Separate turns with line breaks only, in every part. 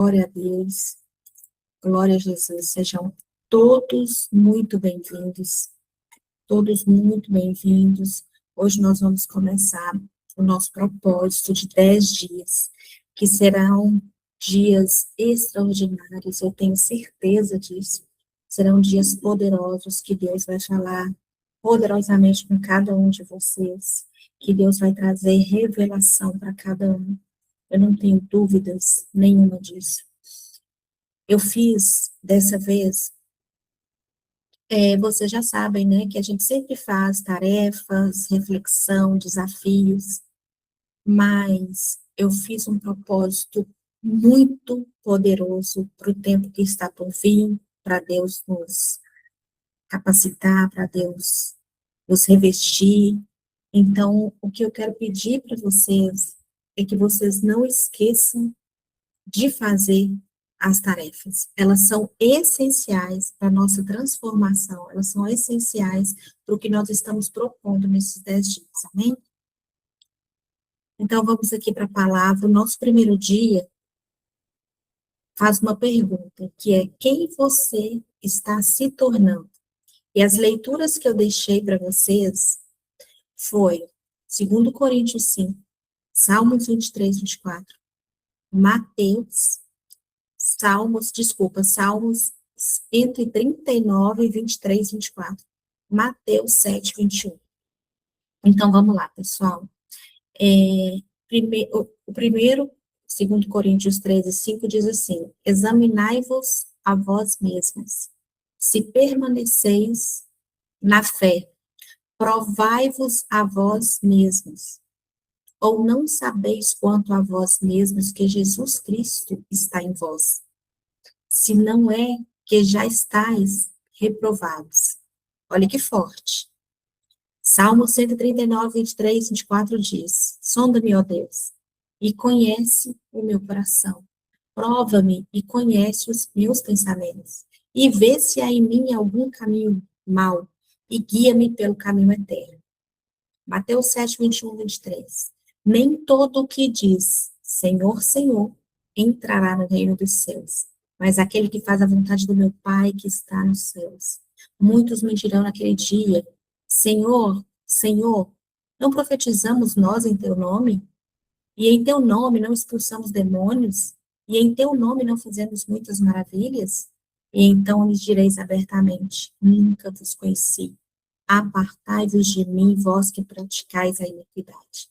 Glória a Deus, glória a Jesus. Sejam todos muito bem-vindos, todos muito bem-vindos. Hoje nós vamos começar o nosso propósito de 10 dias, que serão dias extraordinários, eu tenho certeza disso. Serão dias poderosos que Deus vai falar poderosamente com cada um de vocês, que Deus vai trazer revelação para cada um. Eu não tenho dúvidas nenhuma disso. Eu fiz, dessa vez, vocês já sabem, né, que a gente sempre faz tarefas, reflexão, desafios, mas eu fiz um propósito muito poderoso para o tempo que está por vir, para Deus nos capacitar, para Deus nos revestir. Então, o que eu quero pedir para vocês é que vocês não esqueçam de fazer as tarefas. Elas são essenciais para a nossa transformação, elas são essenciais para o que nós estamos propondo nesses 10 dias, amém? Então, vamos aqui para a palavra. O nosso primeiro dia faz uma pergunta, que é: quem você está se tornando? E as leituras que eu deixei para vocês foi 2 Coríntios 5, Salmos 23, 24, Mateus, Salmos entre 39 e 23, 24. Mateus 7, 21. Então, vamos lá, pessoal. O primeiro, 2 Coríntios 13, 5, diz assim: examinai-vos a vós mesmos, se permaneceis na fé, provai-vos a vós mesmos, ou não sabeis quanto a vós mesmos que Jesus Cristo está em vós, se não é que já estáis reprovados. Olha que forte. Salmo 139, 23, 24 diz: sonda-me, ó Deus, e conhece o meu coração. Prova-me e conhece os meus pensamentos. E vê se há em mim algum caminho mau, e guia-me pelo caminho eterno. Mateus 7, 21, 23. Nem todo o que diz Senhor, Senhor, entrará no reino dos céus, mas aquele que faz a vontade do meu Pai que está nos céus. Muitos me dirão naquele dia: Senhor, Senhor, não profetizamos nós em teu nome? E em teu nome não expulsamos demônios? E em teu nome não fizemos muitas maravilhas? E então lhes direis abertamente: nunca vos conheci. Apartai-vos de mim, vós que praticais a iniquidade.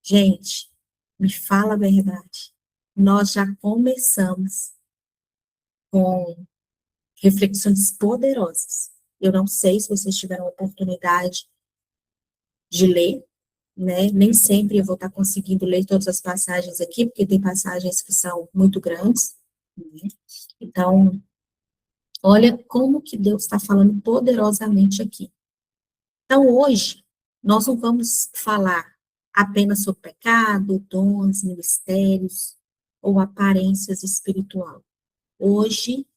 Gente, me fala a verdade. Nós já começamos com reflexões poderosas. Eu não sei se vocês tiveram a oportunidade de ler, né? Nem sempre eu vou estar conseguindo ler todas as passagens aqui, porque tem passagens que são muito grandes, né? Então, olha como que Deus está falando poderosamente aqui. Então, hoje, nós não vamos falar apenas sobre pecado, dons, ministérios ou aparências espiritual. Hoje,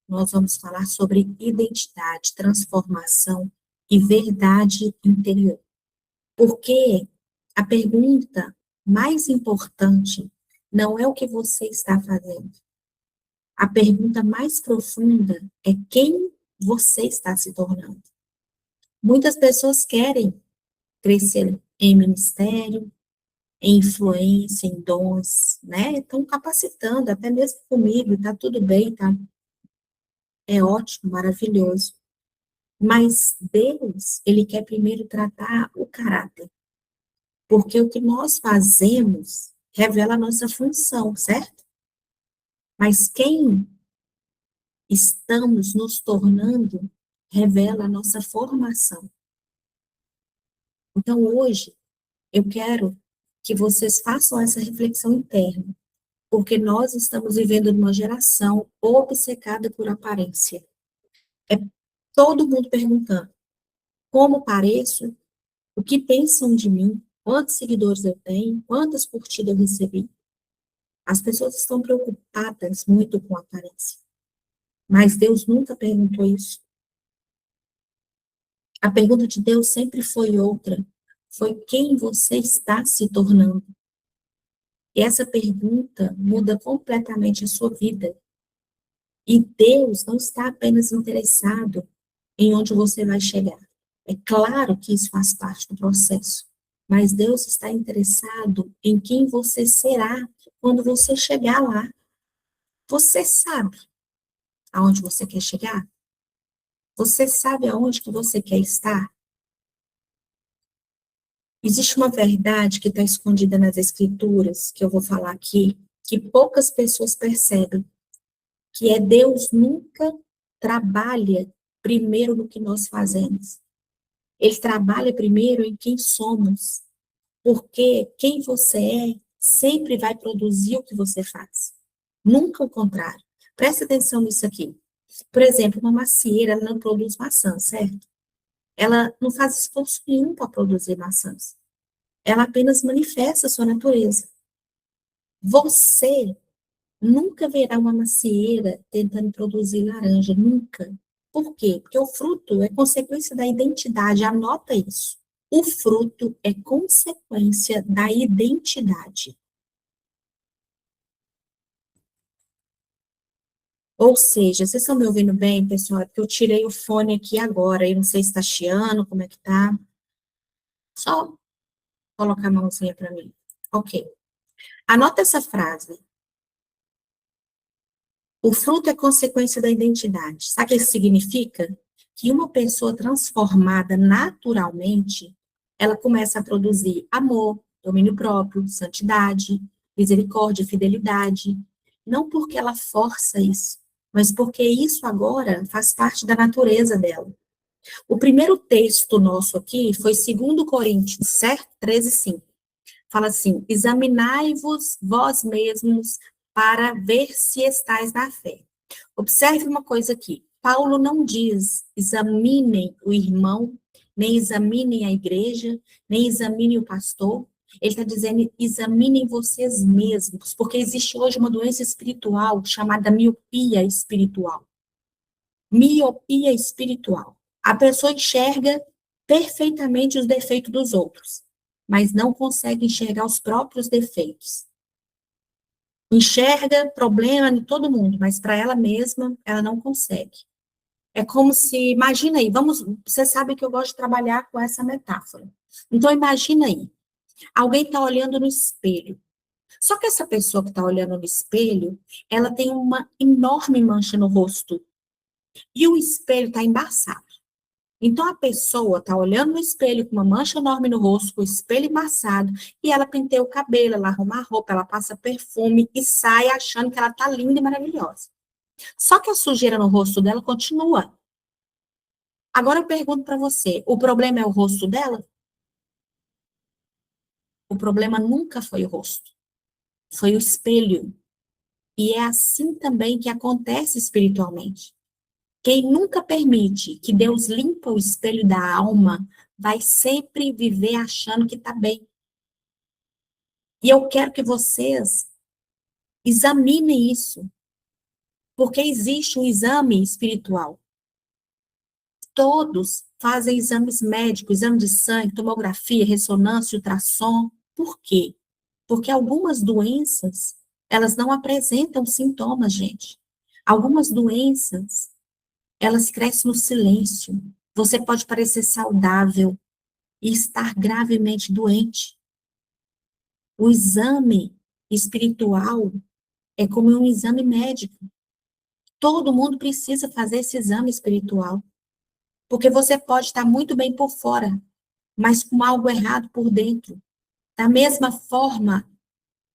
nós vamos falar sobre identidade, transformação e verdade interior. Porque a pergunta mais importante não é o que você está fazendo. A pergunta mais profunda é quem você está se tornando. Muitas pessoas querem crescer em ministério, em influência, em dons, né? Estão capacitando, até mesmo comigo, está tudo bem, tá? É ótimo, maravilhoso. Mas Deus, Ele quer primeiro tratar o caráter. Porque o que nós fazemos revela a nossa função, certo? Mas quem estamos nos tornando revela a nossa formação. Então, hoje, eu quero que vocês façam essa reflexão interna, porque nós estamos vivendo numa geração obcecada por aparência. É todo mundo perguntando: como pareço? O que pensam de mim? Quantos seguidores eu tenho? Quantas curtidas eu recebi? As pessoas estão preocupadas muito com a aparência. Mas Deus nunca perguntou isso. A pergunta de Deus sempre foi outra. Foi quem você está se tornando. E essa pergunta muda completamente a sua vida. E Deus não está apenas interessado em onde você vai chegar. É claro que isso faz parte do processo, mas Deus está interessado em quem você será quando você chegar lá. Você sabe aonde você quer chegar? Você sabe aonde que você quer estar? Existe uma verdade que está escondida nas Escrituras, que eu vou falar aqui, que poucas pessoas percebem, que é Deus nunca trabalha primeiro no que nós fazemos. Ele trabalha primeiro em quem somos, porque quem você é sempre vai produzir o que você faz. Nunca o contrário. Presta atenção nisso aqui. Por exemplo, uma macieira, ela não produz maçã, certo? Ela não faz esforço nenhum para produzir maçãs. Ela apenas manifesta a sua natureza. Você nunca verá uma macieira tentando produzir laranja, nunca. Por quê? Porque o fruto é consequência da identidade, anota isso. O fruto é consequência da identidade. Ou seja, vocês estão me ouvindo bem, pessoal? É porque eu tirei o fone aqui agora, eu não sei se está chiando, como é que tá. Só colocar a mãozinha para mim. Ok. Anota essa frase. O fruto é consequência da identidade. Sabe o que isso significa? Que uma pessoa transformada naturalmente, ela começa a produzir amor, domínio próprio, santidade, misericórdia, fidelidade. Não porque ela força isso, mas porque isso agora faz parte da natureza dela. O primeiro texto nosso aqui foi 2 Coríntios, certo? 13:5. Fala assim: examinai-vos vós mesmos para ver se estáis na fé. Observe uma coisa aqui. Paulo não diz examinem o irmão, nem examinem a igreja, nem examinem o pastor. Ele está dizendo examinem vocês mesmos, porque existe hoje uma doença espiritual chamada miopia espiritual. Miopia espiritual. A pessoa enxerga perfeitamente os defeitos dos outros, mas não consegue enxergar os próprios defeitos. Enxerga problema em todo mundo, mas para ela mesma, ela não consegue. É como se, imagina aí, você sabe que eu gosto de trabalhar com essa metáfora. Então, imagina aí, alguém está olhando no espelho. Só que essa pessoa que está olhando no espelho, ela tem uma enorme mancha no rosto. E o espelho está embaçado. Então, a pessoa está olhando no espelho com uma mancha enorme no rosto, com o espelho embaçado, e ela penteia o cabelo, ela arruma a roupa, ela passa perfume e sai achando que ela está linda e maravilhosa. Só que a sujeira no rosto dela continua. Agora eu pergunto para você, o problema é o rosto dela? O problema nunca foi o rosto, foi o espelho. E é assim também que acontece espiritualmente. Quem nunca permite que Deus limpa o espelho da alma, vai sempre viver achando que está bem. E eu quero que vocês examinem isso, porque existe um exame espiritual. Todos fazem exames médicos, exame de sangue, tomografia, ressonância, ultrassom. Por quê? Porque algumas doenças, elas não apresentam sintomas, gente. Algumas doenças, elas crescem no silêncio. Você pode parecer saudável e estar gravemente doente. O exame espiritual é como um exame médico. Todo mundo precisa fazer esse exame espiritual. Porque você pode estar muito bem por fora, mas com algo errado por dentro. Da mesma forma,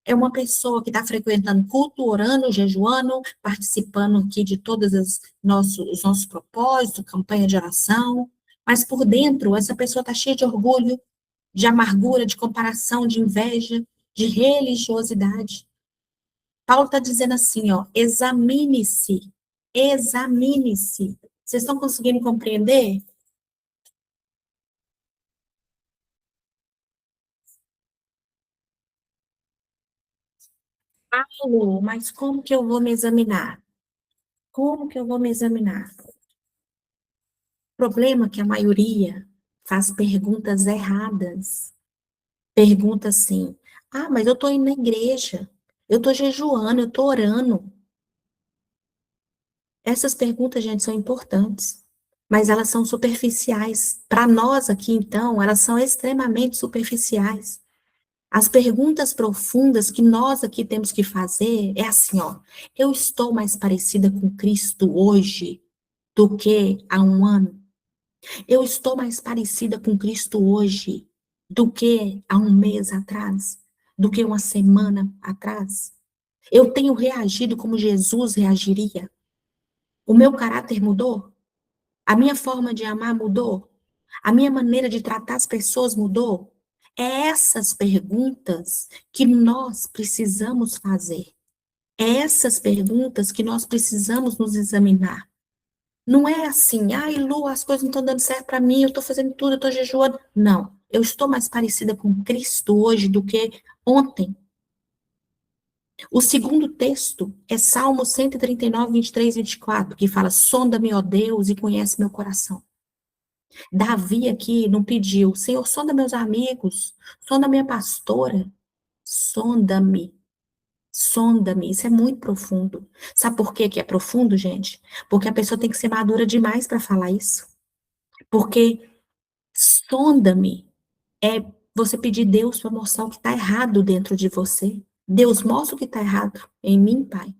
é uma pessoa que está frequentando culto, orando, jejuando, participando aqui de todos os nossos propósitos, campanha de oração, mas por dentro, essa pessoa está cheia de orgulho, de amargura, de comparação, de inveja, de religiosidade. Paulo está dizendo assim, ó, examine-se, examine-se. Vocês estão conseguindo compreender? Paulo, mas como que eu vou me examinar? Como que eu vou me examinar? O problema é que a maioria faz perguntas erradas. Pergunta assim, Ah, mas eu estou indo na igreja, eu estou jejuando, eu estou orando. Essas perguntas, gente, são importantes, mas elas são superficiais. Para nós aqui, então, elas são extremamente superficiais. As perguntas profundas que nós aqui temos que fazer é assim, ó. Eu estou mais parecida com Cristo hoje do que há um ano? Eu estou mais parecida com Cristo hoje do que há um mês atrás? Do que uma semana atrás? Eu tenho reagido como Jesus reagiria? O meu caráter mudou? A minha forma de amar mudou? A minha maneira de tratar as pessoas mudou? É essas perguntas que nós precisamos fazer. É essas perguntas que nós precisamos nos examinar. Não é assim, ai, Lu, as coisas não estão dando certo para mim, eu estou fazendo tudo, eu estou jejuando. Não, eu estou mais parecida com Cristo hoje do que ontem. O segundo texto é Salmo 139, 23 e 24, que fala: sonda-me, ó Deus, e conhece meu coração. Davi aqui não pediu, Senhor, sonda meus amigos, sonda minha pastora, sonda-me, sonda-me. Isso é muito profundo. Sabe por que que é profundo, gente? Porque a pessoa tem que ser madura demais para falar isso. Porque sonda-me é você pedir Deus para mostrar o que está errado dentro de você. Deus mostra o que está errado em mim, Pai.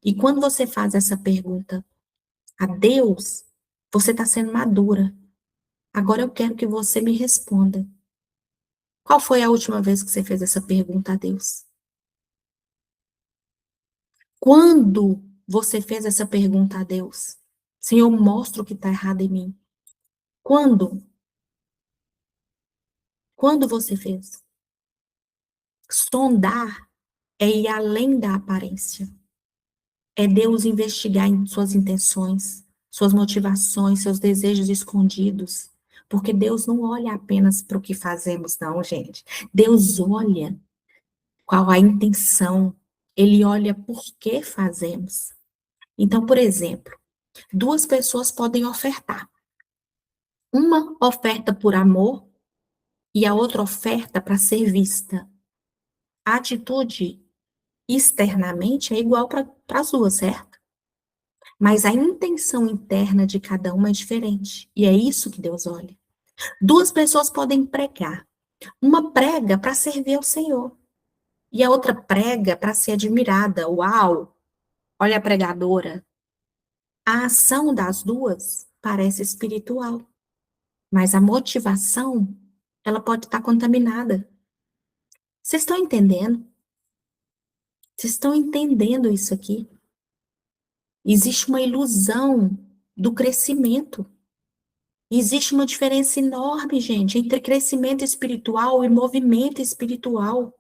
E quando você faz essa pergunta a Deus, você está sendo madura. Agora eu quero que você me responda. Qual foi a última vez que você fez essa pergunta a Deus? Quando você fez essa pergunta a Deus? Senhor, mostra o que está errado em mim. Quando? Quando você fez? Sondar é ir além da aparência. É Deus investigar em suas intenções, suas motivações, seus desejos escondidos. Porque Deus não olha apenas para o que fazemos, não, gente. Deus olha qual a intenção. Ele olha por que fazemos. Então, por exemplo, duas pessoas podem ofertar. Uma oferta por amor e a outra oferta para ser vista. A atitude externamente é igual para as duas, certo? Mas a intenção interna de cada uma é diferente. E é isso que Deus olha. Duas pessoas podem pregar. Uma prega para servir ao Senhor. E a outra prega para ser admirada. Uau! Olha a pregadora. A ação das duas parece espiritual. Mas a motivação, ela pode estar contaminada. Vocês estão entendendo? Vocês estão entendendo isso aqui? Existe uma ilusão do crescimento. Existe uma diferença enorme, gente, entre crescimento espiritual e movimento espiritual.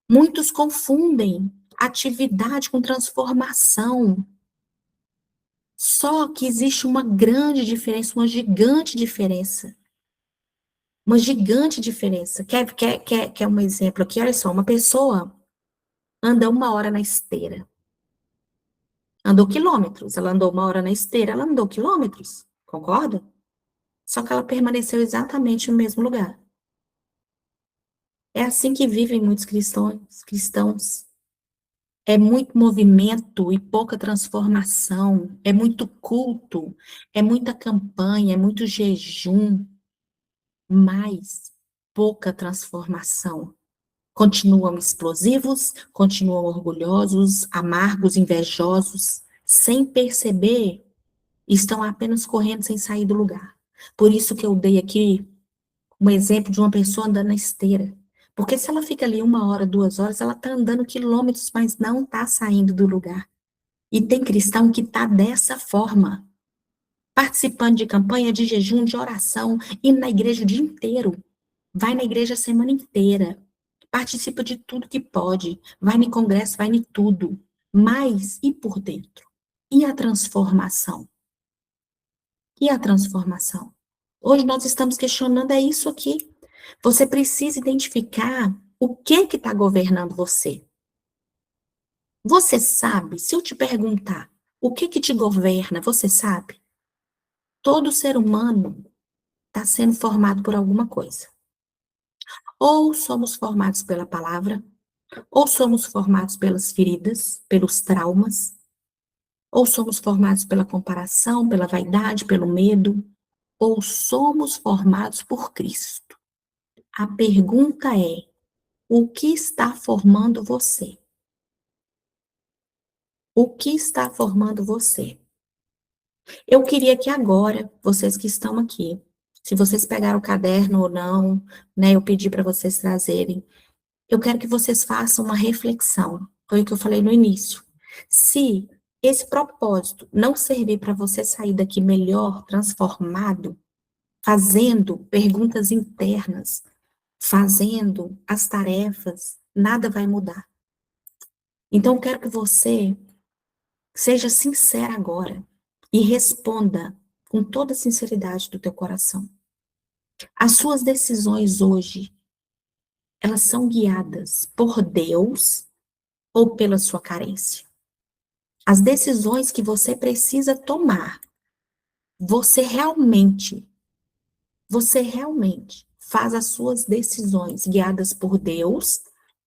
Muitos confundem atividade com transformação. Só que existe uma grande diferença, uma gigante diferença. Uma gigante diferença. Quer um exemplo aqui? Olha só, uma pessoa anda 1 hora na esteira. Andou quilômetros. Ela andou 1 hora na esteira, ela andou quilômetros. Concorda? Só que ela permaneceu exatamente no mesmo lugar. É assim que vivem muitos cristãos. É muito movimento e pouca transformação. É muito culto, é muita campanha, é muito jejum, mas pouca transformação. Continuam explosivos, continuam orgulhosos, amargos, invejosos, sem perceber, estão apenas correndo sem sair do lugar. Por isso que eu dei aqui um exemplo de uma pessoa andando na esteira. Porque se ela fica ali 1 hora, 2 horas, ela está andando quilômetros, mas não está saindo do lugar. E tem cristão que está dessa forma, participando de campanha, de jejum, de oração, indo na igreja o dia inteiro, vai na igreja a semana inteira, participa de tudo que pode, vai no congresso, vai em tudo, mas e por dentro? E a transformação? E a transformação? Hoje nós estamos questionando é isso aqui. Você precisa identificar o que está governando você. Você sabe, se eu te perguntar o que te governa, você sabe? Todo ser humano está sendo formado por alguma coisa. Ou somos formados pela palavra, ou somos formados pelas feridas, pelos traumas, ou somos formados pela comparação, pela vaidade, pelo medo, ou somos formados por Cristo. A pergunta é: o que está formando você? O que está formando você? Eu queria que agora, vocês que estão aqui, se vocês pegaram o caderno ou não, né, eu pedi para vocês trazerem, eu quero que vocês façam uma reflexão. Foi o que eu falei no início. Se esse propósito não servir para você sair daqui melhor, transformado, fazendo perguntas internas, fazendo as tarefas, nada vai mudar. Então, eu quero que você seja sincera agora e responda com toda a sinceridade do teu coração. As suas decisões hoje, elas são guiadas por Deus ou pela sua carência? As decisões que você precisa tomar, você realmente, você realmente faz as suas decisões guiadas por Deus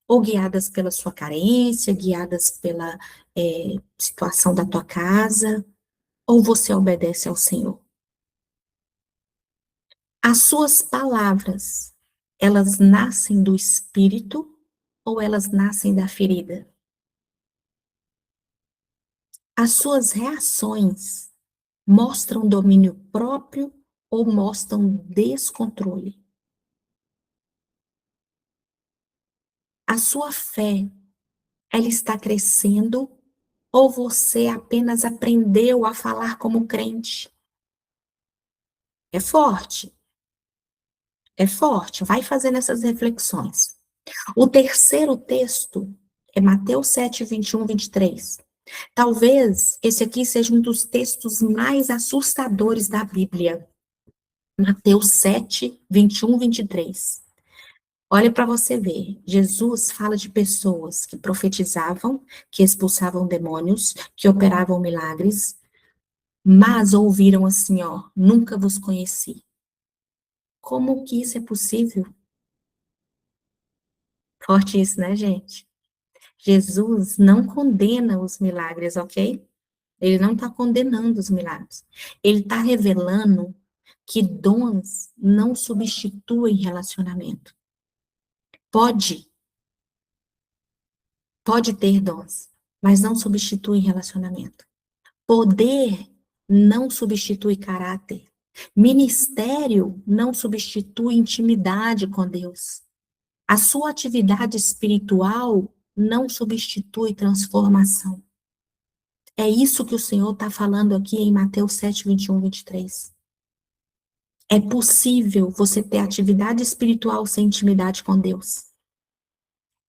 ou guiadas pela sua carência, guiadas pela situação da tua casa, ou você obedece ao Senhor? As suas palavras, elas nascem do Espírito ou elas nascem da ferida? As suas reações mostram domínio próprio ou mostram descontrole? A sua fé, ela está crescendo ou você apenas aprendeu a falar como crente? É forte, é forte. Vai fazendo essas reflexões. O terceiro texto é Mateus 7, 21, 23. Talvez esse aqui seja um dos textos mais assustadores da Bíblia. Mateus 7, 21, 23. Olha para você ver. Jesus fala de pessoas que profetizavam, que expulsavam demônios, que operavam milagres, mas ouviram assim, ó, nunca vos conheci. Como que isso é possível? Forte isso, né, gente? Jesus não condena os milagres, ok? Ele não está condenando os milagres. Ele está revelando que dons não substituem relacionamento. Pode ter dons, mas não substitui relacionamento. Poder não substitui caráter. Ministério não substitui intimidade com Deus. A sua atividade espiritual não substitui transformação. É isso que o Senhor está falando aqui em Mateus 7, 21, 23. É possível você ter atividade espiritual sem intimidade com Deus.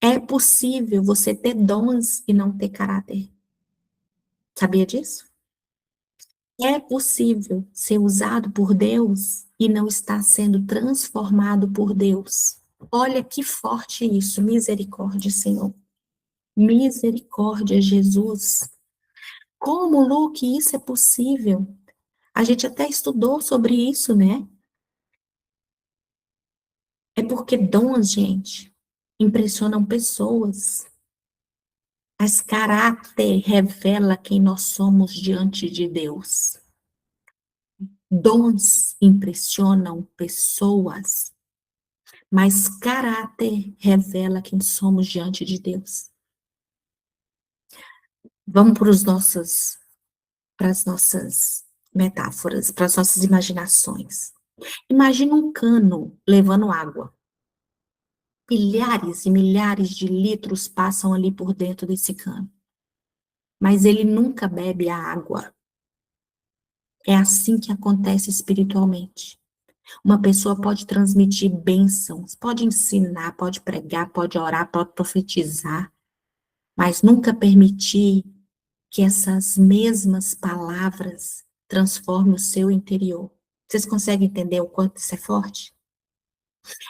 É possível você ter dons e não ter caráter. Sabia disso? É possível ser usado por Deus e não estar sendo transformado por Deus. Olha que forte isso. Misericórdia, Senhor. Misericórdia, Jesus. Como, Luke, isso é possível? A gente até estudou sobre isso, né? É porque dons, gente, impressionam pessoas. Mas caráter revela quem nós somos diante de Deus. Dons impressionam pessoas, mas caráter revela quem somos diante de Deus. Vamos para as nossas metáforas, para as nossas imaginações. Imagina um cano levando água. Milhares e milhares de litros passam ali por dentro desse cano. Mas ele nunca bebe a água. É assim que acontece espiritualmente. Uma pessoa pode transmitir bênçãos, pode ensinar, pode pregar, pode orar, pode profetizar, mas nunca permitir que essas mesmas palavras transformem o seu interior. Vocês conseguem entender o quanto isso é forte?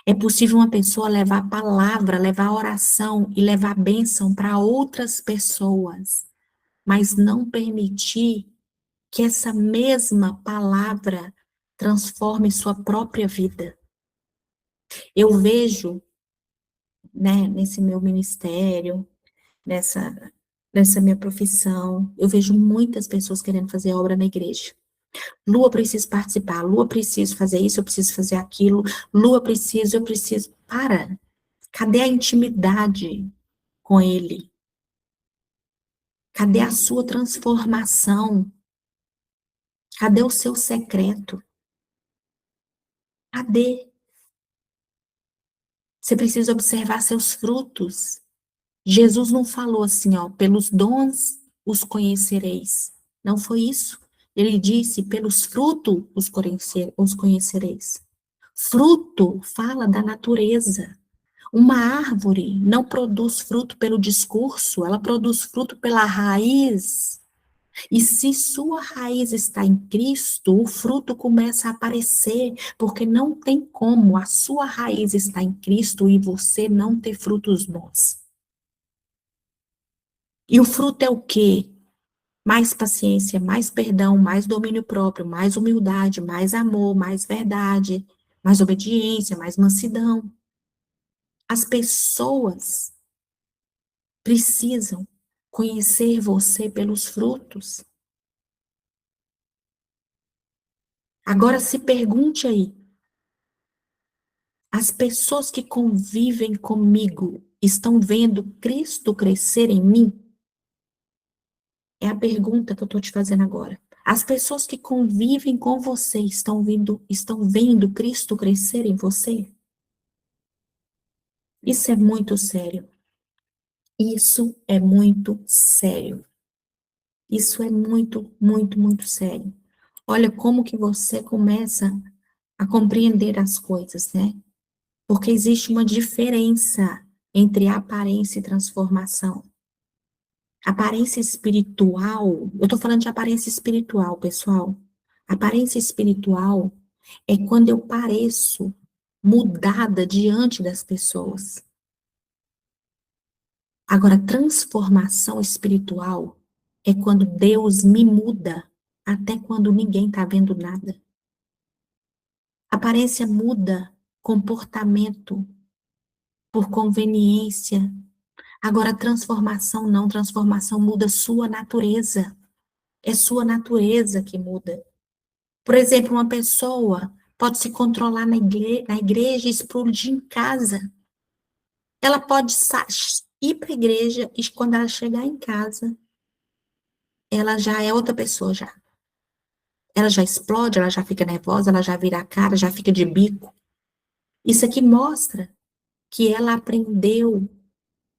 É possível uma pessoa levar a palavra, levar a oração e levar a bênção para outras pessoas, mas não permitir que essa mesma palavra transforme sua própria vida. Eu vejo né, nesse meu ministério, nessa, nessa minha profissão, eu vejo muitas pessoas querendo fazer obra na igreja. Lua, preciso participar. Lua, preciso fazer isso, eu preciso fazer aquilo. Lua, preciso, eu preciso. Para. Cadê a intimidade com ele? Cadê a sua transformação? Cadê o seu secreto? Cadê? Você precisa observar seus frutos. Jesus não falou assim, ó, pelos dons os conhecereis. Não foi isso. Ele disse, pelos frutos os conhecereis. Fruto fala da natureza. Uma árvore não produz fruto pelo discurso, ela produz fruto pela raiz. E se sua raiz está em Cristo, o fruto começa a aparecer, porque não tem como a sua raiz estar em Cristo e você não ter frutos bons. E o fruto é o quê? Mais paciência, mais perdão, mais domínio próprio, mais humildade, mais amor, mais verdade, mais obediência, mais mansidão. As pessoas precisam conhecer você pelos frutos. Agora se pergunte aí, as pessoas que convivem comigo estão vendo Cristo crescer em mim? É a pergunta que eu estou te fazendo agora. As pessoas que convivem com você estão vendo Cristo crescer em você? Isso é muito sério. Isso é muito sério. Isso é muito, muito, muito sério. Olha como que você começa a compreender as coisas, né? Porque existe uma diferença entre aparência e transformação. Aparência espiritual, eu estou falando de aparência espiritual, pessoal. Aparência espiritual é quando eu pareço mudada diante das pessoas. Agora, transformação espiritual é quando Deus me muda até quando ninguém está vendo nada. Aparência muda comportamento por conveniência. Agora, transformação não, transformação muda sua natureza. É sua natureza que muda. Por exemplo, uma pessoa pode se controlar na igreja e explodir em casa. Ela pode ir para a igreja e quando ela chegar em casa, ela já é outra pessoa já. Ela já explode, ela já fica nervosa, ela já vira a cara, já fica de bico. Isso aqui mostra que ela aprendeu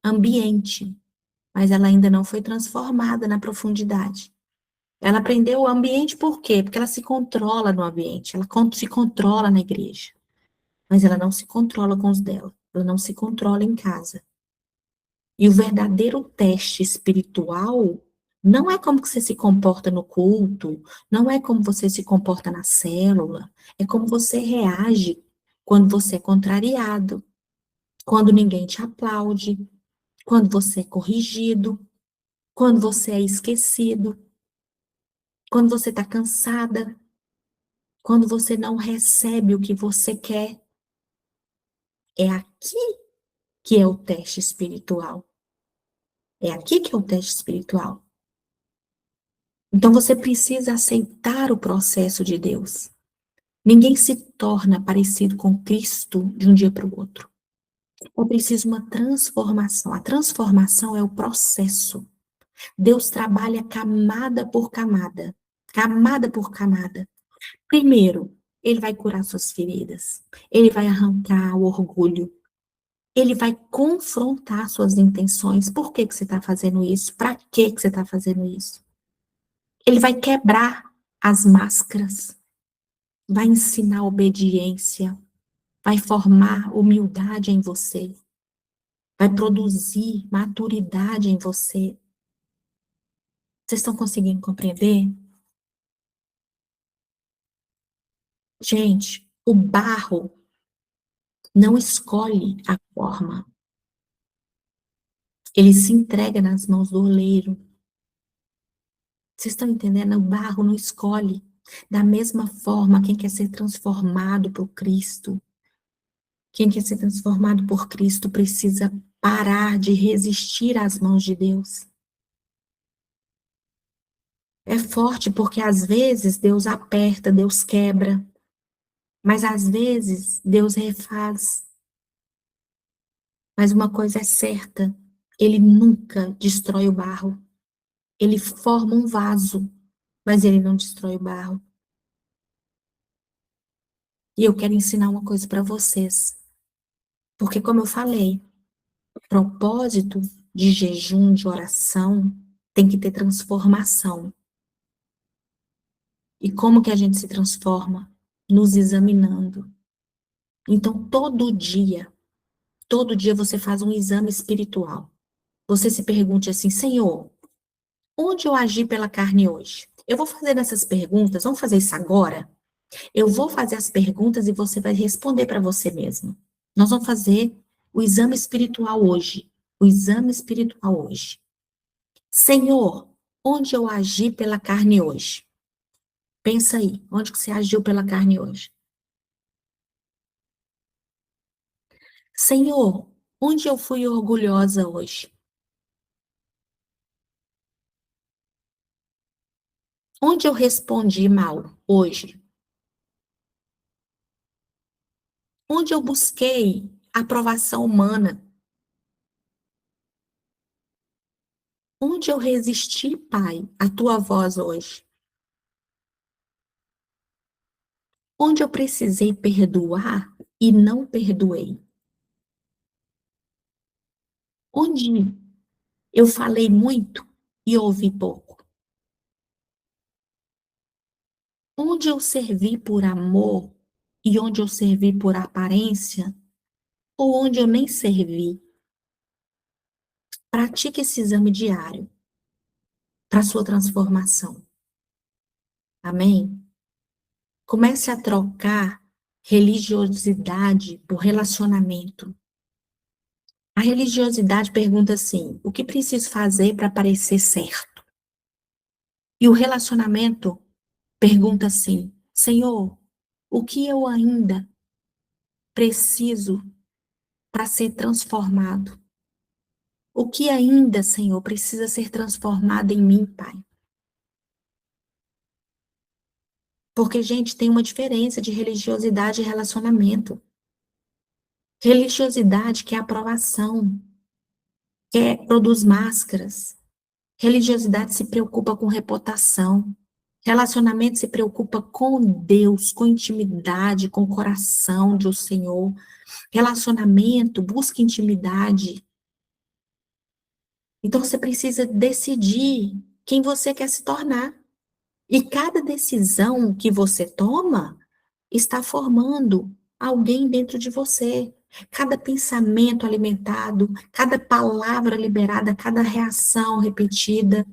ambiente, mas ela ainda não foi transformada na profundidade. Ela aprendeu o ambiente por quê? Porque ela se controla no ambiente, ela se controla na igreja, mas ela não se controla com os dela, ela não se controla em casa. E o verdadeiro teste espiritual não é como que você se comporta no culto, não é como você se comporta na célula, é como você reage quando você é contrariado, quando ninguém te aplaude, quando você é corrigido, quando você é esquecido, quando você está cansada, quando você não recebe o que você quer. É aqui que é o teste espiritual. É aqui que é o teste espiritual. Então você precisa aceitar o processo de Deus. Ninguém se torna parecido com Cristo de um dia para o outro. É preciso uma transformação. A transformação é o processo. Deus trabalha camada por camada, camada por camada. Primeiro, ele vai curar suas feridas. Ele vai arrancar o orgulho. Ele vai confrontar suas intenções. Por que que você está fazendo isso? Para que que você está fazendo isso? Ele vai quebrar as máscaras, vai ensinar obediência, vai formar humildade em você, vai produzir maturidade em você. Vocês estão conseguindo compreender? Gente, o barro não escolhe a forma. Ele se entrega nas mãos do oleiro. Vocês estão entendendo? O barro não escolhe. Da mesma forma, quem quer ser transformado por Cristo, Quem quer ser transformado por Cristo precisa parar de resistir às mãos de Deus. É forte porque às vezes Deus aperta, Deus quebra, mas às vezes Deus refaz. Mas uma coisa é certa, Ele nunca destrói o barro. Ele forma um vaso, mas Ele não destrói o barro. E eu quero ensinar uma coisa para vocês, porque como eu falei, propósito de jejum, de oração, tem que ter transformação. E como que a gente se transforma? Nos examinando. Então, todo dia você faz um exame espiritual. Você se pergunte assim, Senhor, onde eu agi pela carne hoje? Eu vou fazer essas perguntas, vamos fazer isso agora? Eu vou fazer as perguntas e você vai responder para você mesmo. Nós vamos fazer o exame espiritual hoje. O exame espiritual hoje. Senhor, onde eu agi pela carne hoje? Pensa aí, onde que você agiu pela carne hoje? Senhor, onde eu fui orgulhosa hoje? Onde eu respondi mal hoje? Onde eu busquei aprovação humana? Onde eu resisti, Pai, à tua voz hoje? Onde eu precisei perdoar e não perdoei? Onde eu falei muito e ouvi pouco? Onde eu servi por amor e onde eu servi por aparência? Ou onde eu nem servi? Pratique esse exame diário para sua transformação. Amém? Comece a trocar religiosidade por relacionamento. A religiosidade pergunta assim: o que preciso fazer para parecer certo? E o relacionamento pergunta assim: Senhor, o que eu ainda preciso para ser transformado? O que ainda, Senhor, precisa ser transformado em mim, Pai? Porque, gente, tem uma diferença de religiosidade e relacionamento. Religiosidade quer aprovação, produz máscaras. Religiosidade se preocupa com reputação. Relacionamento se preocupa com Deus, com intimidade, com o coração do Senhor. Relacionamento busca intimidade. Então você precisa decidir quem você quer se tornar. E cada decisão que você toma está formando alguém dentro de você. Cada pensamento alimentado, cada palavra liberada, cada reação repetida,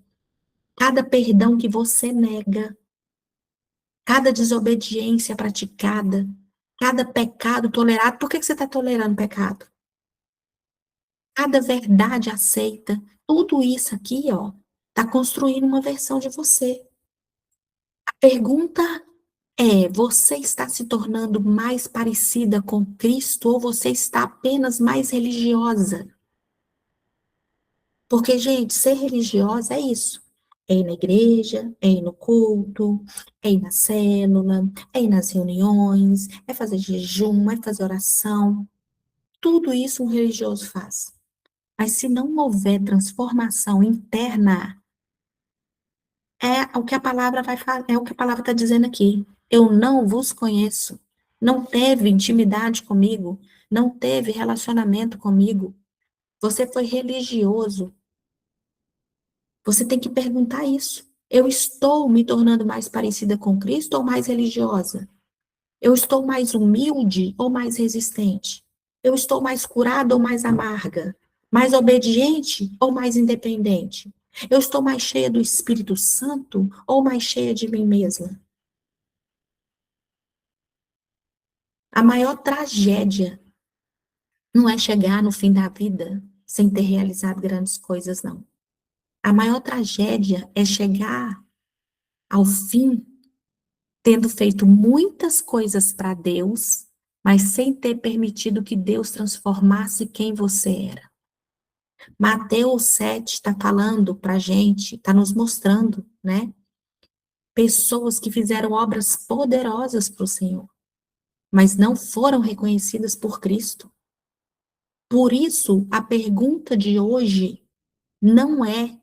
cada perdão que você nega, cada desobediência praticada, cada pecado tolerado. Por que você está tolerando pecado? Cada verdade aceita. Tudo isso aqui, ó, está construindo uma versão de você. A pergunta é: você está se tornando mais parecida com Cristo ou você está apenas mais religiosa? Porque, gente, ser religiosa é isso. É ir na igreja, é ir no culto, é ir na célula, é ir nas reuniões, é fazer jejum, é fazer oração. Tudo isso um religioso faz. Mas se não houver transformação interna, é o que a palavra vai falar, é o que a palavra está dizendo aqui. Eu não vos conheço. Não teve intimidade comigo, não teve relacionamento comigo. Você foi religioso. Você tem que perguntar isso. Eu estou me tornando mais parecida com Cristo ou mais religiosa? Eu estou mais humilde ou mais resistente? Eu estou mais curada ou mais amarga? Mais obediente ou mais independente? Eu estou mais cheia do Espírito Santo ou mais cheia de mim mesma? A maior tragédia não é chegar no fim da vida sem ter realizado grandes coisas, não. A maior tragédia é chegar ao fim tendo feito muitas coisas para Deus, mas sem ter permitido que Deus transformasse quem você era. Mateus 7 está falando para a gente, está nos mostrando, né? Pessoas que fizeram obras poderosas para o Senhor, mas não foram reconhecidas por Cristo. Por isso, a pergunta de hoje não é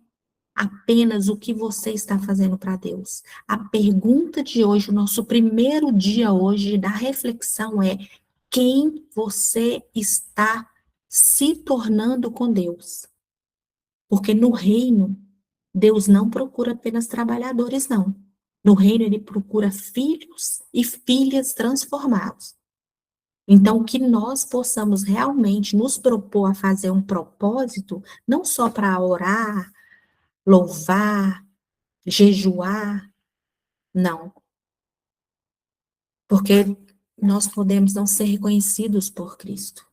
apenas o que você está fazendo para Deus. A pergunta de hoje, o nosso primeiro dia hoje da reflexão é: quem você está se tornando com Deus? Porque no reino, Deus não procura apenas trabalhadores, não. No reino, ele procura filhos e filhas transformados. Então, que nós possamos realmente nos propor a fazer um propósito, não só para orar, louvar, jejuar, não. Porque nós podemos não ser reconhecidos por Cristo.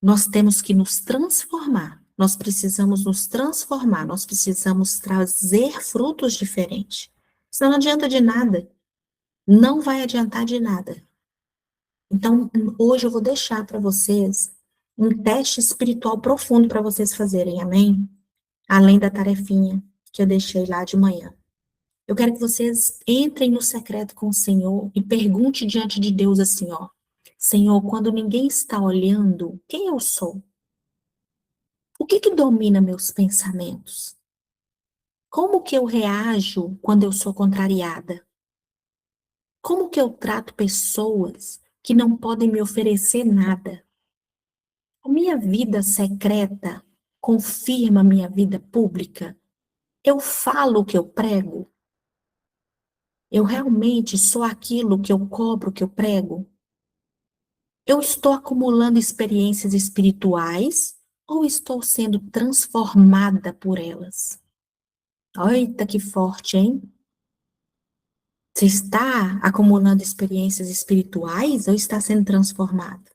Nós temos que nos transformar. Nós precisamos nos transformar. Nós precisamos trazer frutos diferentes. Senão não adianta de nada. Não vai adiantar de nada. Então, hoje eu vou deixar para vocês um teste espiritual profundo para vocês fazerem, amém? Além da tarefinha que eu deixei lá de manhã. Eu quero que vocês entrem no secreto com o Senhor e pergunte diante de Deus assim, ó: Senhor, quando ninguém está olhando, quem eu sou? O que domina meus pensamentos? Como que eu reajo quando eu sou contrariada? Como que eu trato pessoas que não podem me oferecer nada? A minha vida secreta confirma a minha vida pública? Eu falo o que eu prego? Eu realmente sou aquilo que eu cobro, que eu prego? Eu estou acumulando experiências espirituais ou estou sendo transformada por elas? Eita, que forte, hein? Você está acumulando experiências espirituais ou está sendo transformado?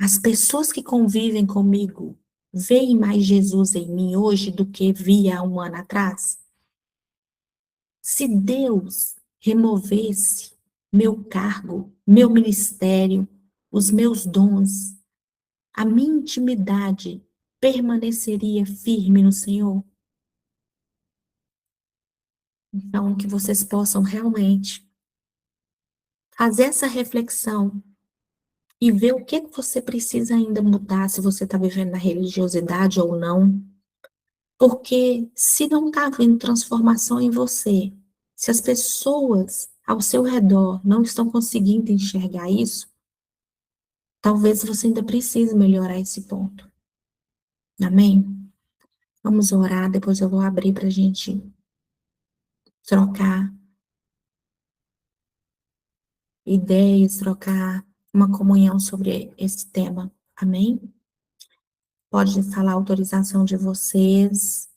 As pessoas que convivem comigo veem mais Jesus em mim hoje do que via há um ano atrás? Se Deus removesse meu cargo, meu ministério, os meus dons, a minha intimidade permaneceria firme no Senhor? Então, que vocês possam realmente fazer essa reflexão e ver o que você precisa ainda mudar, se você está vivendo na religiosidade ou não. Porque se não está havendo transformação em você, se as pessoas ao seu redor não estão conseguindo enxergar isso, talvez você ainda precise melhorar esse ponto. Amém? Vamos orar, depois eu vou abrir para a gente trocar ideias, trocar uma comunhão sobre esse tema. Amém? Pode falar a autorização de vocês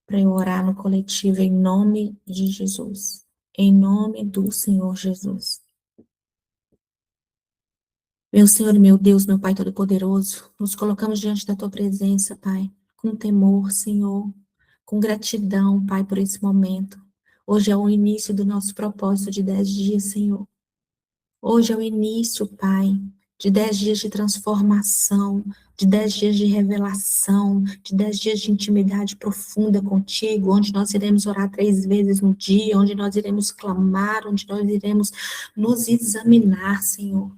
para eu orar no coletivo em nome de Jesus. Em nome do Senhor Jesus. Meu Senhor, meu Deus, meu Pai Todo-Poderoso, nos colocamos diante da Tua presença, Pai, com temor, Senhor, com gratidão, Pai, por esse momento. Hoje é o início do nosso propósito de 10 dias, Senhor. Hoje é o início, Pai, de 10 dias de transformação, de 10 dias de revelação, de 10 dias de intimidade profunda contigo, onde nós iremos orar 3 vezes no dia, onde nós iremos clamar, onde nós iremos nos examinar, Senhor.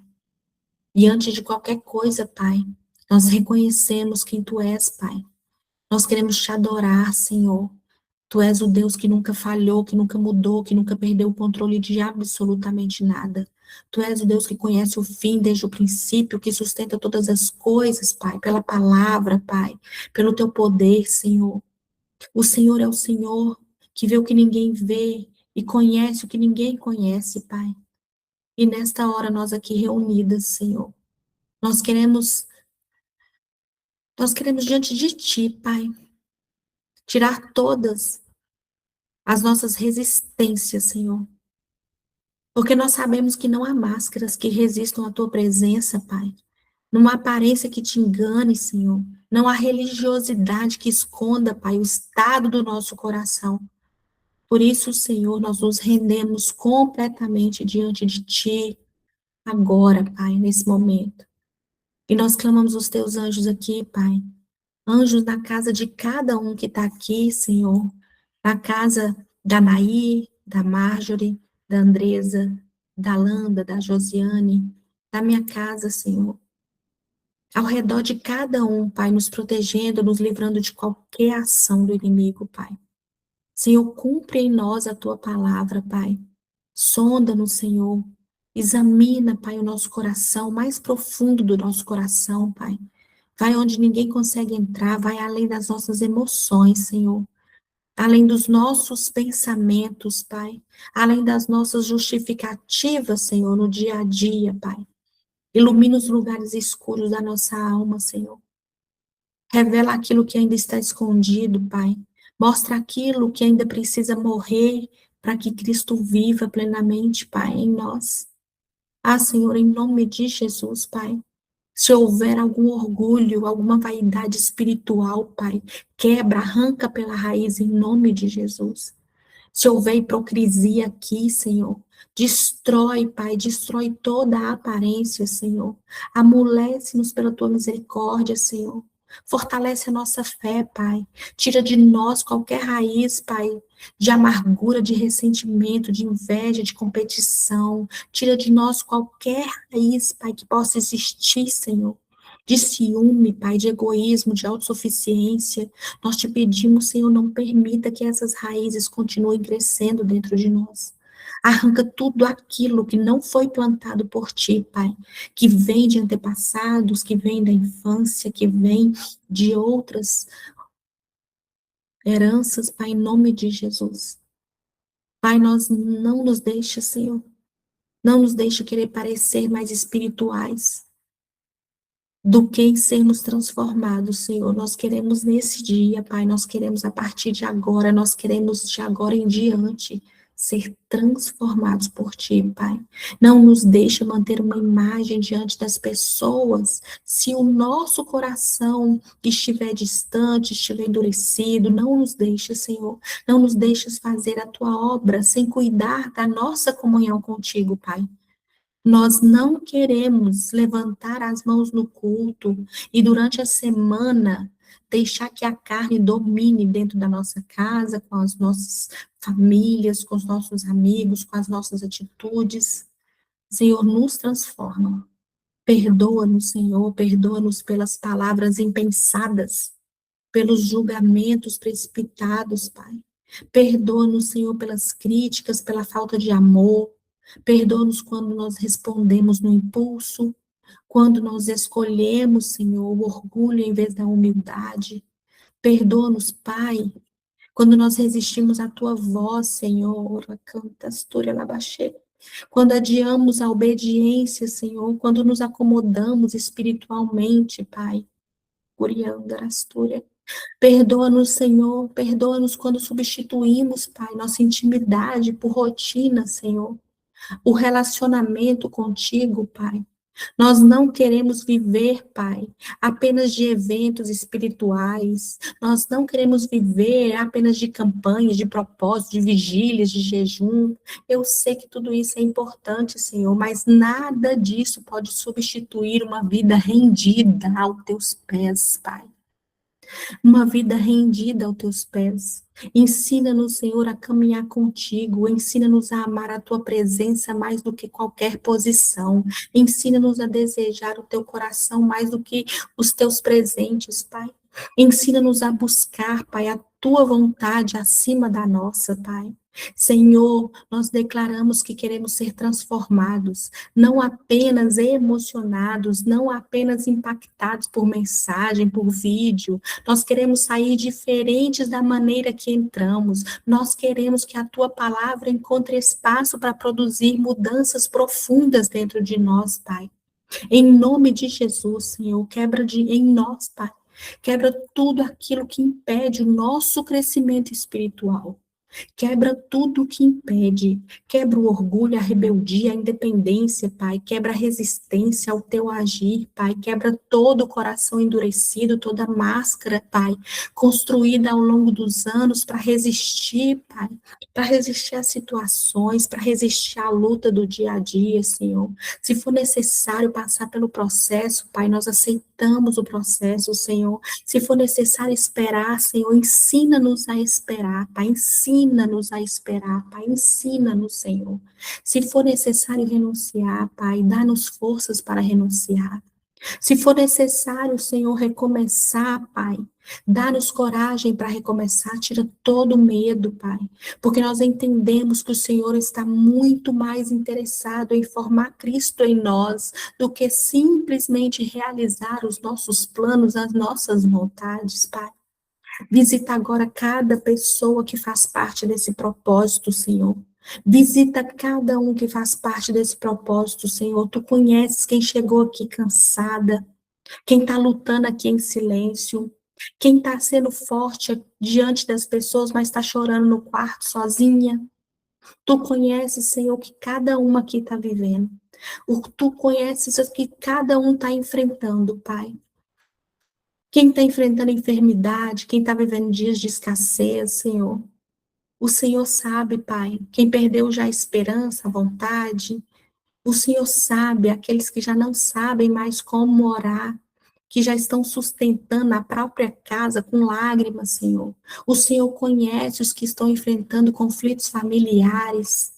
E antes de qualquer coisa, Pai, nós reconhecemos quem Tu és, Pai. Nós queremos Te adorar, Senhor. Tu és o Deus que nunca falhou, que nunca mudou, que nunca perdeu o controle de absolutamente nada. Tu és o Deus que conhece o fim desde o princípio, que sustenta todas as coisas, Pai, pela palavra, Pai, pelo Teu poder, Senhor. O Senhor é o Senhor que vê o que ninguém vê e conhece o que ninguém conhece, Pai. E nesta hora nós aqui reunidas, Senhor, nós queremos diante de Ti, Pai, tirar todas as nossas resistências, Senhor. Porque nós sabemos que não há máscaras que resistam à Tua presença, Pai. Não há aparência que te engane, Senhor. Não há religiosidade que esconda, Pai, o estado do nosso coração. Por isso, Senhor, nós nos rendemos completamente diante de Ti. agora, Pai, nesse momento. E nós clamamos os teus anjos aqui, Pai. Anjos na casa de cada um que está aqui, Senhor. Na casa da Naí, da Marjorie, da Andresa, da Landa, da Josiane, da minha casa, Senhor. Ao redor de cada um, Pai, nos protegendo, nos livrando de qualquer ação do inimigo, Pai. Senhor, cumpre em nós a tua palavra, Pai. Sonda-nos, Senhor. Examina, Pai, o nosso coração, o mais profundo do nosso coração, Pai. Vai onde ninguém consegue entrar, vai além das nossas emoções, Senhor. Além dos nossos pensamentos, Pai. Além das nossas justificativas, Senhor, no dia a dia, Pai. Ilumina os lugares escuros da nossa alma, Senhor. Revela aquilo que ainda está escondido, Pai. Mostra aquilo que ainda precisa morrer para que Cristo viva plenamente, Pai, em nós. Ah, Senhor, em nome de Jesus, Pai. Se houver algum orgulho, alguma vaidade espiritual, Pai, quebra, arranca pela raiz em nome de Jesus. Se houver hipocrisia aqui, Senhor, destrói, Pai, destrói toda a aparência, Senhor. Amolece-nos pela tua misericórdia, Senhor. Fortalece a nossa fé, Pai. Tira de nós qualquer raiz, Pai, de amargura, de ressentimento, de inveja, de competição. Tira de nós qualquer raiz, Pai, que possa existir, Senhor. De ciúme, Pai, de egoísmo, de autossuficiência. Nós te pedimos, Senhor, não permita que essas raízes continuem crescendo dentro de nós. Arranca tudo aquilo que não foi plantado por ti, Pai, que vem de antepassados, que vem da infância, que vem de outras heranças, Pai, em nome de Jesus. Pai, nós não nos deixa, Senhor, não nos deixa querer parecer mais espirituais do que em sermos transformados, Senhor. Nós queremos nesse dia, Pai, nós queremos a partir de agora, nós queremos de agora em diante ser transformados por Ti, Pai. Não nos deixa manter uma imagem diante das pessoas se o nosso coração estiver distante, estiver endurecido. Não nos deixa, Senhor. Não nos deixes fazer a Tua obra sem cuidar da nossa comunhão contigo, Pai. Nós não queremos levantar as mãos no culto e durante a semana deixar que a carne domine dentro da nossa casa, com as nossas famílias, com os nossos amigos, com as nossas atitudes. Senhor, nos transforma. Perdoa-nos, Senhor, perdoa-nos pelas palavras impensadas, pelos julgamentos precipitados, Pai. Perdoa-nos, Senhor, pelas críticas, pela falta de amor. Perdoa-nos quando nós respondemos no impulso, quando nós escolhemos, Senhor, o orgulho em vez da humildade. Perdoa-nos, Pai, quando nós resistimos à tua voz, Senhor. Cantas, Túria Labaxê. Quando adiamos a obediência, Senhor, quando nos acomodamos espiritualmente, Pai. Curiandas, Túria. Perdoa-nos, Senhor, perdoa-nos quando substituímos, Pai, nossa intimidade por rotina, Senhor. O relacionamento contigo, Pai. Nós não queremos viver, Pai, apenas de eventos espirituais. Nós não queremos viver apenas de campanhas, de propósitos, de vigílias, de jejum. Eu sei que tudo isso é importante, Senhor, mas nada disso pode substituir uma vida rendida aos teus pés, Pai. Uma vida rendida aos teus pés. Ensina-nos, Senhor, a caminhar contigo. Ensina-nos a amar a tua presença mais do que qualquer posição. Ensina-nos a desejar o teu coração mais do que os teus presentes, Pai. Ensina-nos a buscar, Pai, a tua vontade acima da nossa, Pai. Senhor, nós declaramos que queremos ser transformados, não apenas emocionados, não apenas impactados por mensagem, por vídeo. Nós queremos sair diferentes da maneira que entramos. Nós queremos que a tua palavra encontre espaço para produzir mudanças profundas dentro de nós, Pai. Em nome de Jesus, Senhor, em nós, Pai. Quebra tudo aquilo que impede o nosso crescimento espiritual. Quebra tudo que impede. Quebra o orgulho, a rebeldia, a independência, Pai. Quebra a resistência ao teu agir, Pai. Quebra todo o coração endurecido, toda máscara, Pai, construída ao longo dos anos para resistir, Pai. Para resistir às situações, para resistir à luta do dia a dia, Senhor. Se for necessário passar pelo processo, Pai, nós aceitamos o processo, Senhor. Se for necessário esperar, Senhor, ensina-nos a esperar, Pai, ensina-nos a esperar, Pai, ensina-nos, Senhor. Se for necessário renunciar, Pai, dá-nos forças para renunciar. Se for necessário, Senhor, recomeçar, Pai, dá-nos coragem para recomeçar, tira todo o medo, Pai, porque nós entendemos que o Senhor está muito mais interessado em formar Cristo em nós do que simplesmente realizar os nossos planos, as nossas vontades, Pai. Visita agora cada pessoa que faz parte desse propósito, Senhor. Visita cada um que faz parte desse propósito, Senhor. Tu conheces quem chegou aqui cansada, quem está lutando aqui em silêncio, quem está sendo forte diante das pessoas, mas está chorando no quarto sozinha. Tu conheces, Senhor, o que cada uma aqui está vivendo. Tu conheces o que cada um está enfrentando, Pai. Quem está enfrentando enfermidade, quem está vivendo dias de escassez, Senhor. O Senhor sabe, Pai, quem perdeu já a esperança, a vontade. O Senhor sabe aqueles que já não sabem mais como orar, que já estão sustentando a própria casa com lágrimas, Senhor. O Senhor conhece os que estão enfrentando conflitos familiares,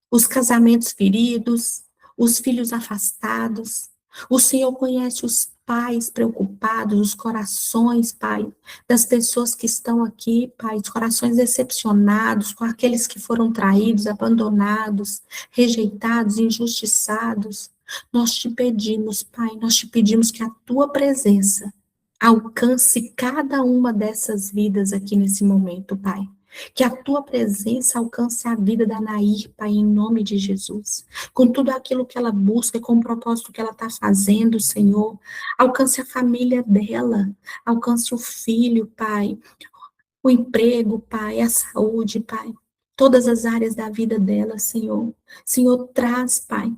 os casamentos feridos, os filhos afastados. O Senhor conhece os pais preocupados, os corações, Pai, das pessoas que estão aqui, Pai, os corações decepcionados com aqueles que foram traídos, abandonados, rejeitados, injustiçados. Nós te pedimos, Pai, nós te pedimos que a tua presença alcance cada uma dessas vidas aqui nesse momento, Pai. Que a tua presença alcance a vida da Nair, Pai, em nome de Jesus. Com tudo aquilo que ela busca, com o propósito que ela está fazendo, Senhor. Alcance a família dela, alcance o filho, Pai. O emprego, Pai, a saúde, Pai. Todas as áreas da vida dela, Senhor. Senhor, traz, Pai.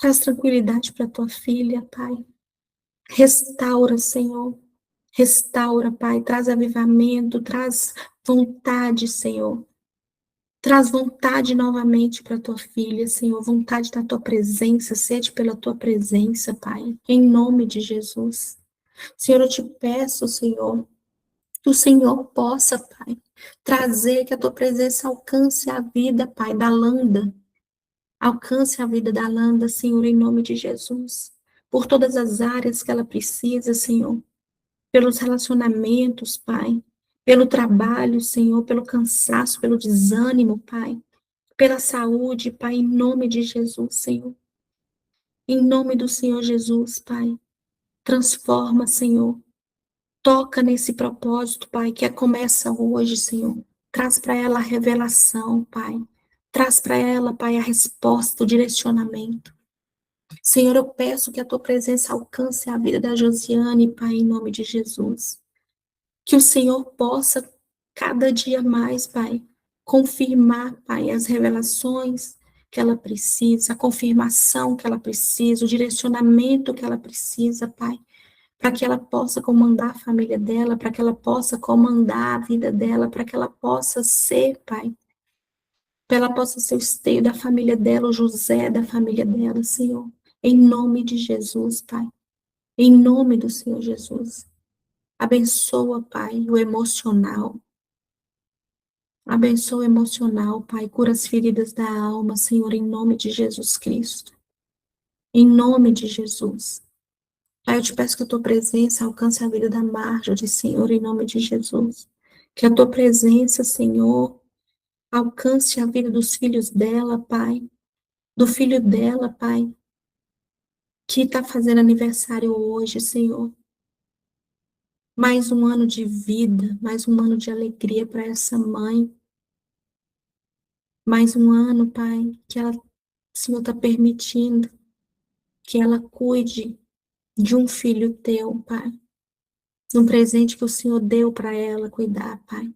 Traz tranquilidade para tua filha, Pai. Restaura, Senhor. Restaura, Pai. Traz avivamento, traz vontade, Senhor. Traz vontade novamente para tua filha, Senhor, vontade da tua presença, sede pela tua presença, Pai, em nome de Jesus. Senhor, eu te peço, Senhor, que o Senhor possa, Pai, trazer que a tua presença alcance a vida, Pai, da Landa, alcance a vida da Landa, Senhor, em nome de Jesus, por todas as áreas que ela precisa, Senhor, pelos relacionamentos, Pai, pelo trabalho, Senhor, pelo cansaço, pelo desânimo, Pai, pela saúde, Pai, em nome de Jesus, Senhor. Em nome do Senhor Jesus, Pai. Transforma, Senhor. Toca nesse propósito, Pai, que começa hoje, Senhor. Traz para ela a revelação, Pai. Traz para ela, Pai, a resposta, o direcionamento. Senhor, eu peço que a tua presença alcance a vida da Josiane, Pai, em nome de Jesus. Que o Senhor possa, cada dia mais, Pai, confirmar, Pai, as revelações que ela precisa, a confirmação que ela precisa, o direcionamento que ela precisa, Pai, para que ela possa comandar a família dela, para que ela possa comandar a vida dela, para que ela possa ser, Pai, para ela possa ser o esteio da família dela, o José da família dela, Senhor. Em nome de Jesus, Pai. Em nome do Senhor Jesus. Abençoa, Pai, o emocional. Abençoa o emocional, Pai. Cura as feridas da alma, Senhor, em nome de Jesus Cristo. Em nome de Jesus. Pai, eu te peço que a tua presença alcance a vida da Marjorie, Senhor, em nome de Jesus. Que a tua presença, Senhor, alcance a vida dos filhos dela, Pai. Do filho dela, Pai, que está fazendo aniversário hoje, Senhor. Mais um ano de vida, mais um ano de alegria para essa mãe. Mais um ano, Pai, que ela, o Senhor está permitindo que ela cuide de um filho teu, Pai. De um presente que o Senhor deu para ela cuidar, Pai.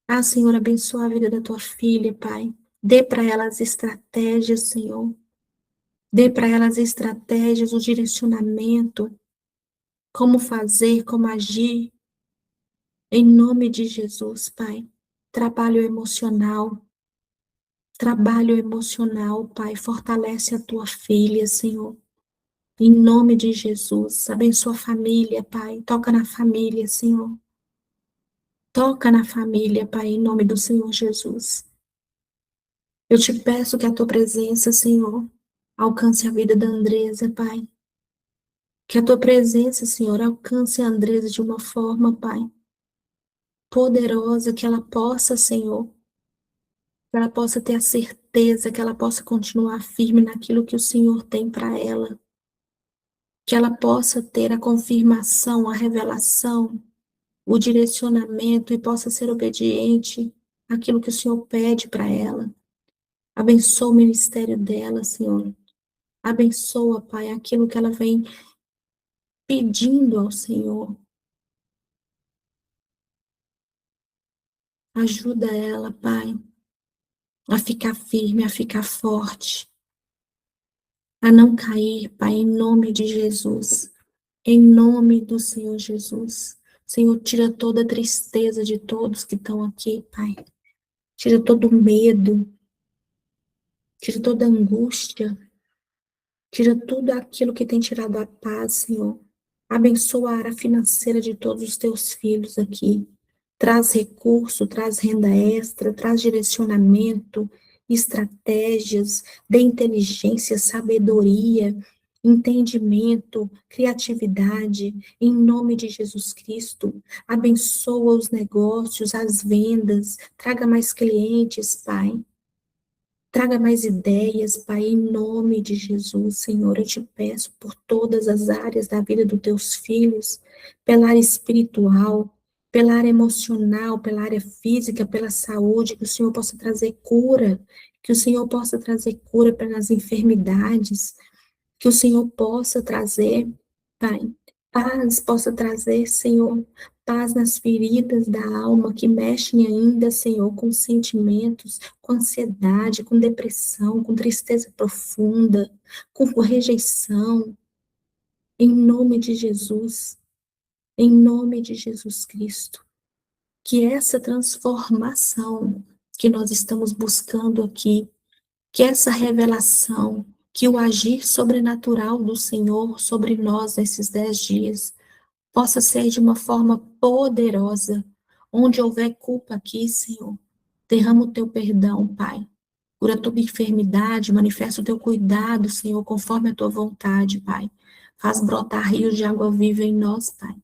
Ah, Senhor, abençoa a vida da tua filha, Pai. Dê para ela as estratégias, Senhor. Dê para ela as estratégias, o direcionamento, como fazer, como agir. Em nome de Jesus, Pai. Trabalho emocional. Trabalho emocional, Pai. Fortalece a tua filha, Senhor. Em nome de Jesus. Abençoa a família, Pai. Toca na família, Senhor. Toca na família, Pai, em nome do Senhor Jesus. Eu te peço que a tua presença, Senhor, alcance a vida da Andresa, Pai. Que a tua presença, Senhor, alcance a Andresa de uma forma, Pai, poderosa, que ela possa, Senhor, que ela possa ter a certeza, que ela possa continuar firme naquilo que o Senhor tem para ela. Que ela possa ter a confirmação, a revelação, o direcionamento e possa ser obediente àquilo que o Senhor pede para ela. Abençoa o ministério dela, Senhor. Abençoa, Pai, aquilo que ela vem pedindo ao Senhor. Ajuda ela, Pai, a ficar firme, a ficar forte, a não cair, Pai, em nome de Jesus. Em nome do Senhor Jesus. Senhor, tira toda a tristeza de todos que estão aqui, Pai. Tira todo o medo, tira toda a angústia, tira tudo aquilo que tem tirado a paz, Senhor. Abençoa a área financeira de todos os teus filhos aqui. Traz recurso, traz renda extra, traz direcionamento, estratégias, dê inteligência, sabedoria, entendimento, criatividade, em nome de Jesus Cristo. Abençoa os negócios, as vendas, traga mais clientes, Pai. Traga mais ideias, Pai, em nome de Jesus, Senhor. Eu te peço por todas as áreas da vida dos teus filhos, pela área espiritual, pela área emocional, pela área física, pela saúde, que o Senhor possa trazer cura, que o Senhor possa trazer cura pelas enfermidades, que o Senhor possa trazer, Pai, paz, possa trazer, Senhor, paz nas feridas da alma que mexem ainda, Senhor, com sentimentos, com ansiedade, com depressão, com tristeza profunda, com rejeição, em nome de Jesus, em nome de Jesus Cristo. Que essa transformação que nós estamos buscando aqui, que essa revelação, que o agir sobrenatural do Senhor sobre nós nesses 10 dias, possa ser de uma forma poderosa. Onde houver culpa aqui, Senhor, derrama o teu perdão, Pai. Cura toda enfermidade, manifesta o teu cuidado, Senhor, conforme a tua vontade, Pai. Faz brotar rios de água viva em nós, Pai.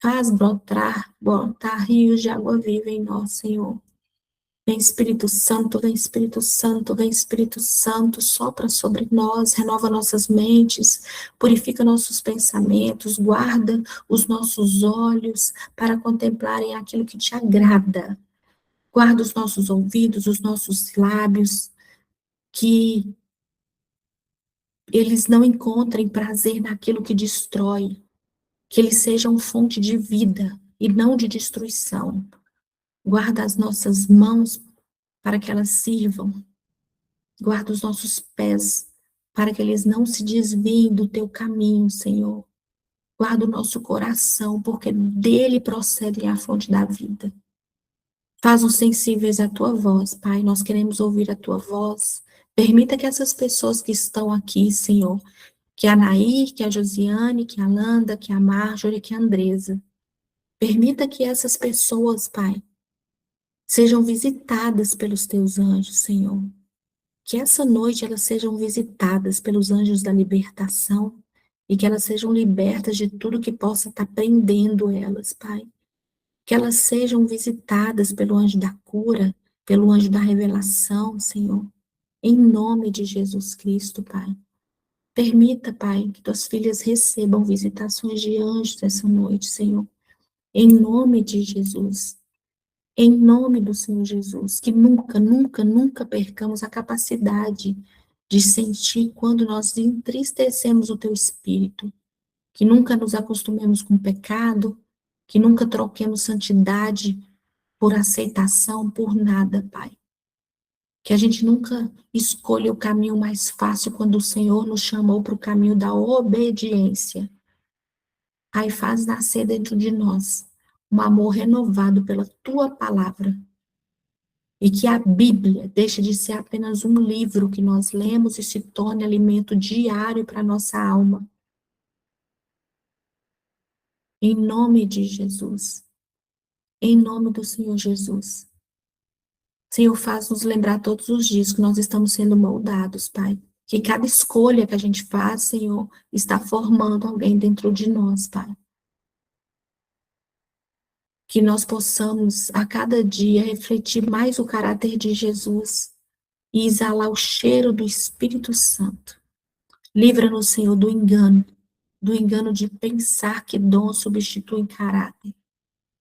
Faz brotar rios de água viva em nós, Senhor. Vem Espírito Santo, vem Espírito Santo, vem Espírito Santo, sopra sobre nós, renova nossas mentes, purifica nossos pensamentos, guarda os nossos olhos para contemplarem aquilo que te agrada. Guarda os nossos ouvidos, os nossos lábios, que eles não encontrem prazer naquilo que destrói, que eles sejam fonte de vida e não de destruição. Guarda as nossas mãos para que elas sirvam. Guarda os nossos pés, para que eles não se desviem do teu caminho, Senhor. Guarda o nosso coração, porque dele procede a fonte da vida. Faz-nos sensíveis à tua voz, Pai. Nós queremos ouvir a tua voz. Permita que essas pessoas que estão aqui, Senhor, que a Nair, que a Josiane, que a Landa, que a Marjorie, que a Andresa, permita que essas pessoas, Pai, sejam visitadas pelos teus anjos, Senhor. Que essa noite elas sejam visitadas pelos anjos da libertação e que elas sejam libertas de tudo que possa estar prendendo elas, Pai. Que elas sejam visitadas pelo anjo da cura, pelo anjo da revelação, Senhor. Em nome de Jesus Cristo, Pai. Permita, Pai, que tuas filhas recebam visitações de anjos essa noite, Senhor. Em nome de Jesus. Em nome do Senhor Jesus, que nunca, nunca, nunca percamos a capacidade de sentir quando nós entristecemos o teu espírito, que nunca nos acostumemos com o pecado, que nunca troquemos santidade por aceitação, por nada, Pai. Que a gente nunca escolha o caminho mais fácil quando o Senhor nos chamou para o caminho da obediência. Pai, faz nascer dentro de nós um amor renovado pela Tua palavra. E que a Bíblia deixe de ser apenas um livro que nós lemos e se torne alimento diário para a nossa alma. Em nome de Jesus. Em nome do Senhor Jesus. Senhor, faz-nos lembrar todos os dias que nós estamos sendo moldados, Pai. Que cada escolha que a gente faz, Senhor, está formando alguém dentro de nós, Pai. Que nós possamos, a cada dia, refletir mais o caráter de Jesus e exalar o cheiro do Espírito Santo. Livra-nos, Senhor, do engano de pensar que dons substituem caráter.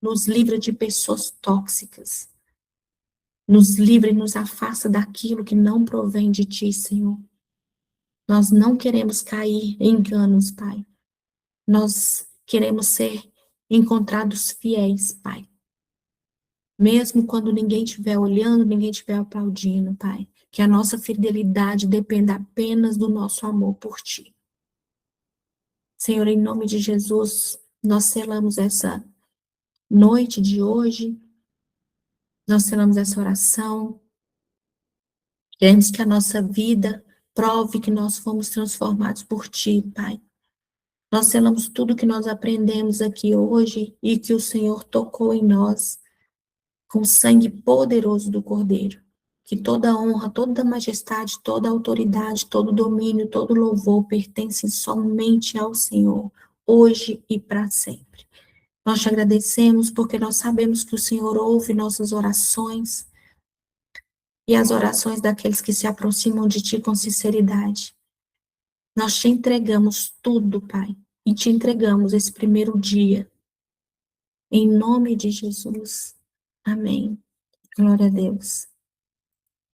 Nos livra de pessoas tóxicas. Nos livra e nos afasta daquilo que não provém de Ti, Senhor. Nós não queremos cair em enganos, Pai. Nós queremos ser encontrados fiéis, Pai. Mesmo quando ninguém estiver olhando, ninguém estiver aplaudindo, Pai. Que a nossa fidelidade dependa apenas do nosso amor por Ti. Senhor, em nome de Jesus, nós selamos essa noite de hoje, nós selamos essa oração. Queremos que a nossa vida prove que nós fomos transformados por Ti, Pai. Nós selamos tudo que nós aprendemos aqui hoje e que o Senhor tocou em nós com o sangue poderoso do Cordeiro. Que toda honra, toda majestade, toda autoridade, todo domínio, todo louvor pertencem somente ao Senhor, hoje e para sempre. Nós te agradecemos porque nós sabemos que o Senhor ouve nossas orações e as orações daqueles que se aproximam de Ti com sinceridade. Nós te entregamos tudo, Pai, e te entregamos esse primeiro dia. Em nome de Jesus. Amém. Glória a Deus.